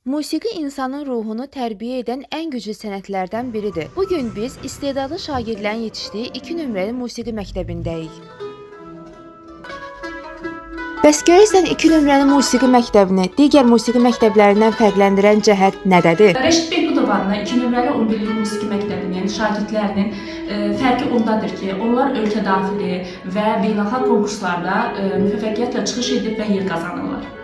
Musiqi insanın ruhunu tərbiyə edən ən güclü sənətlərdən biridir. Bugün biz istedadlı şagirdlərin yetişdiyi 2 nömrəli musiqi məktəbindəyik. Bəs görəsən 2 nömrəli musiqi məktəbini digər musiqi məktəblərindən fərqləndirən cəhət nədədir? Rəşid Behbudov adına 2 nömrəli 11-li musiqi məktəbinin şagirdlərinin fərqi ondadır ki, onlar ölkə daxili və beynəlxalq konkurslarda müvəffəqiyyətlə çıxış edib və yer qazanırlar.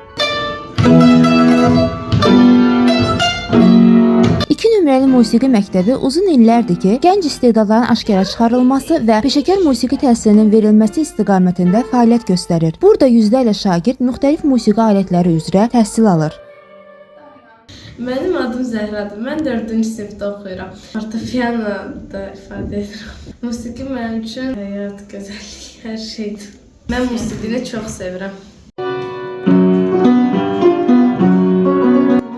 2 nömrəli musiqi məktəbi uzun illərdir ki, gənc istedadların aşkara çıxarılması və peşəkar musiqi təhsilinin verilməsi istiqamətində fəaliyyət göstərir. Burada yüzlərlə şagird müxtəlif musiqi alətləri üzrə təhsil alır. Mənim adım Zəhradır. Mən 4-cü sinifdə oxuyuram. Fortepiano da ifadə edirəm. Musiqi mənim üçün həyat, gözəllik, hər şeydir. Mən musiqini çox sevirəm.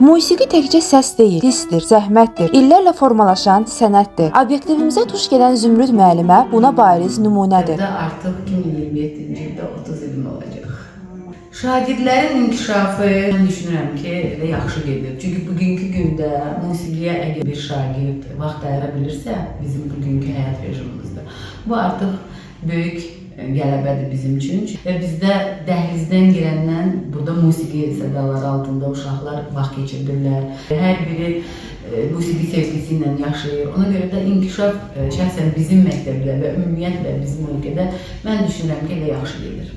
Musiqi təkcə səs deyil, hissdir, zəhmətdir, illərlə formalaşan sənətdir. Obyektivimizə tuş gedən Zümrüd müəllimə buna bariz nümunədir. Artıq 2027-ci ildə 30 ilim olacaq. Şagirdlərin inkişafı mən düşünürəm ki, elə yaxşı gedir. Çünki bugünkü gündə musiqiyə əgər bir şagird vaxt ayıra bilirsə, bizim bugünkü həyat rejimimizdə, bu artıq böyük qələbədir bizim üçün. Və bizdə dəhlizdən girəndən burada musiqi sədaları altında uşaqlar vaxt keçirdirlər. Hər biri musiqi sevgisi ilə yaşayır. Ona görə də inkişaf şəxsən bizim məktəbdə və ümumiyyətlə bizim ölkədə mən düşünürəm ki, elə yaxşı gedir.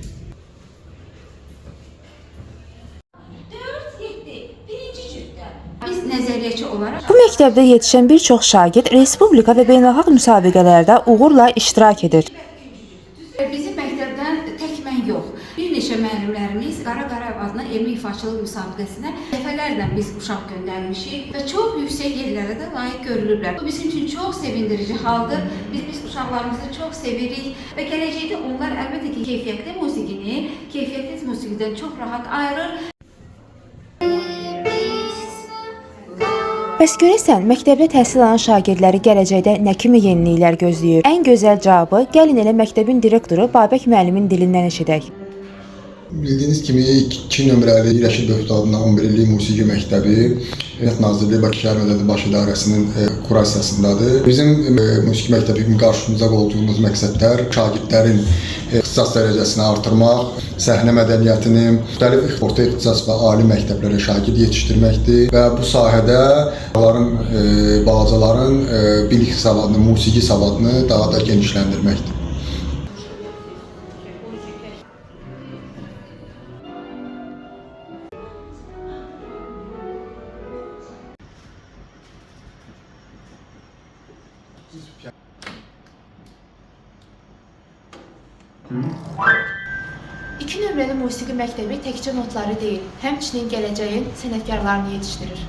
Biz nəzəriyyəçi olaraq Bu məktəbdə yetişən bir çox şagird respublika və beynəlxalq müsabiqələrdə uğurla iştirak edir. bizim məktəbdən tək mən yox, bir neçə müəllimlərimiz Qara Qarayev adına elmi ifaçılıq müsabiqəsinə dəfələrlə biz uşaq göndərmişik və çox yüksək yerlərə də layiq görülüblər. Bu bizim üçün çox sevindirici haldır. Biz uşaqlarımızı çox sevirik və gələcəkdə onlar əlbəttə ki, keyfiyyətli musiqini keyfiyyətsiz musiqidən çox rahat ayırır. Bəs görəsən, məktəbdə təhsil alan şagirdləri gələcəkdə nə kimi yeniliklər gözləyir? Ən gözəl cavabı gəlin elə məktəbin direktoru Babək müəllimin dilindən eşidək. Bildiyiniz kimi 2 nömrəli Rəşid Behbudov adına 11-li musiqi məktəbi Millət Nazirliyi Bakı Şəhər Mədəni Baş İdarəsinin kurasiyasındadır. Bizim musiqi məktəbi kimi qarşımıza qoyduğumuz məqsədlər şagirdlərin ixtisas dərəcəsini artırmaq, səhnə mədəniyyətini, müxtəlif orta ixtisas və ali məktəblərə şagird yetişdirməkdir və bu sahədə balacaların bilik savadını, musiqi savadını daha da genişləndirməkdir. İki nömrəli musiqi məktəbi təkcə notları deyil, həmçinin gələcəyin sənətkarlarını yetişdirir.